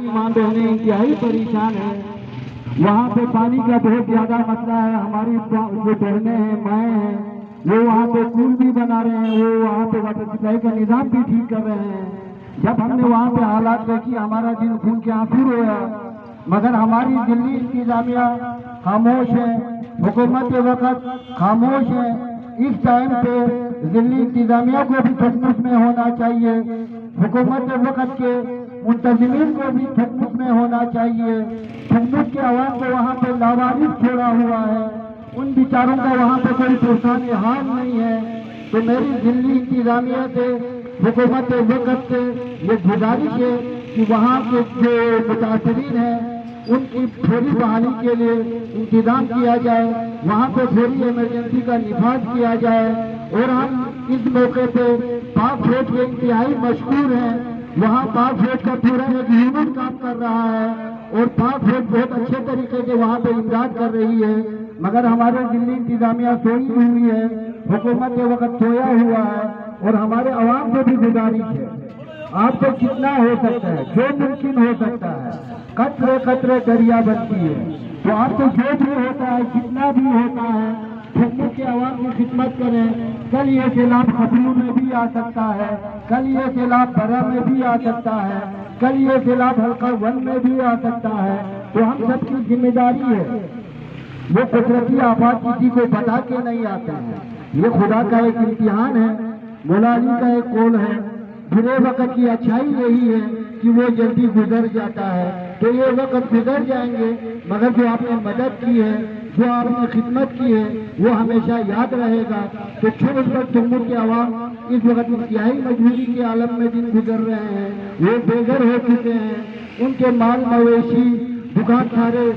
ماں بہنیں انتہائی پریشان ہیں. وہاں پہ پانی کا بہت زیادہ مسئلہ ہے. ہماری جو بہنیں ہیں، مائیں ہیں، وہ وہاں پہ پول بھی بنا رہے ہیں، وہ وہاں پہ واٹر سپلائی کا نظام بھی ٹھیک کر رہے ہیں. جب ہم نے وہاں پہ حالات دیکھی ہمارا دل خون کے آنسو رویا. مگر ہماری دلی انتظامیہ خاموش ہے، حکومت وقت خاموش ہے. اس ٹائم پہ دلی انتظامیہ کو بھی تحفظ میں ہونا چاہیے، حکومت وقت کے منتظمین کو بھی تحفظ میں ہونا چاہیے. تحفظ کے عوام کو وہاں پہ لاوارث چھوڑا ہوا ہے، ان بیچاروں کا وہاں پہ کوئی پرسان حال نہیں ہے. تو میری دلی انتظامیہ سے، حکومت وقت سے یہ گزارش ہے کہ وہاں کے جو متاثرین ہیں ان کی فوری بحالی کے لیے انتظام کیا جائے، وہاں پہ فوری ایمرجنسی کا نفاذ کیا جائے. اور ہم اس موقع پہ پاک فوج کے انتہائی مشکور ہیں. وہاں پاک فوج کا پورا ایک یونٹ کام کر رہا ہے اور پاک فوج بہت اچھے طریقے سے وہاں پہ امداد کر رہی ہے. مگر ہمارے دلی انتظامیہ سوئی ہوئی ہے، حکومت کے وقت سویا ہوا ہے. اور ہمارے عوام سے بھی گزارش ہے، آپ کو کتنا ہو سکتا ہے، جو ممکن ہو سکتا ہے، قطرے قطرے دریا بنتی ہے. تو آپ کو جو بھی ہوتا ہے، جتنا بھی ہوتا ہے، حکومت کے عوام کی خدمت کریں. کل یہ سیلاب خبروں میں بھی آ سکتا ہے، کل یہ سیلاب برا میں بھی آ سکتا ہے، کل یہ سیلاب حلقہ 1 میں بھی آ سکتا ہے. تو ہم سب کی ذمہ داری ہے. وہ قدرتی آفات کسی کو بتا کے نہیں آتے ہیں، یہ خدا کا ایک امتحان ہے. مولا علی کا ایک قول ہے، برے وقت کی اچھائی یہی ہے کہ وہ جلدی گزر جاتا ہے. تو یہ وقت گزر جائیں گے، مگر جو آپ نے مدد کی ہے، جو آپ نے خدمت کی ہے، وہ ہمیشہ یاد رہے گا. تو چھوڑ کر جموں کے عوام اس وقت انتہائی مجبوری کے عالم میں دن گزر رہے ہیں، وہ بے گھر ہو چکے ہیں، ان کے مال مویشی دکان سارے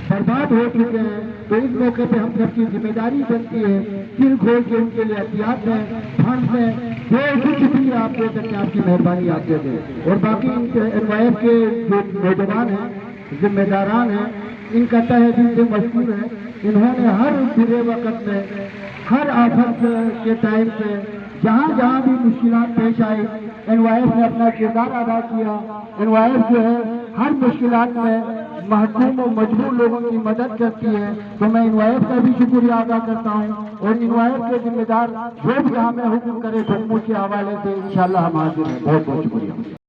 برباد ہو چکے ہیں. تو اس موقع پہ ہم سب کی ذمہ داری بنتی ہے، دل کھول کے ان کے لیے احتیاط دیں، فنڈ دیں، جو کچھ بھی آپ دے سکتے ہیں آپ کی مہربانی آپ دے دیں. اور باقی NYF کے جو نوجوان ہیں، ذمہ داران ہیں، ان کا تہہ دل سے مشکور ہے. انہوں نے ہر برے وقت میں، ہر آفت کے ٹائم پہ، جہاں جہاں بھی مشکلات پیش آئی، NYF نے اپنا کردار ادا کیا. NYF جو ہے ہر مشکلات میں محکوم و مجبور لوگوں کی مدد کرتی ہے. تو میں NYF کا بھی شکریہ ادا کرتا ہوں. اور NYF کے ذمہ دار جو بھی ہمیں حکم کرے جموں کے حوالے سے انشاءاللہ ہم حاضر ہیں. بہت بہت شکریہ.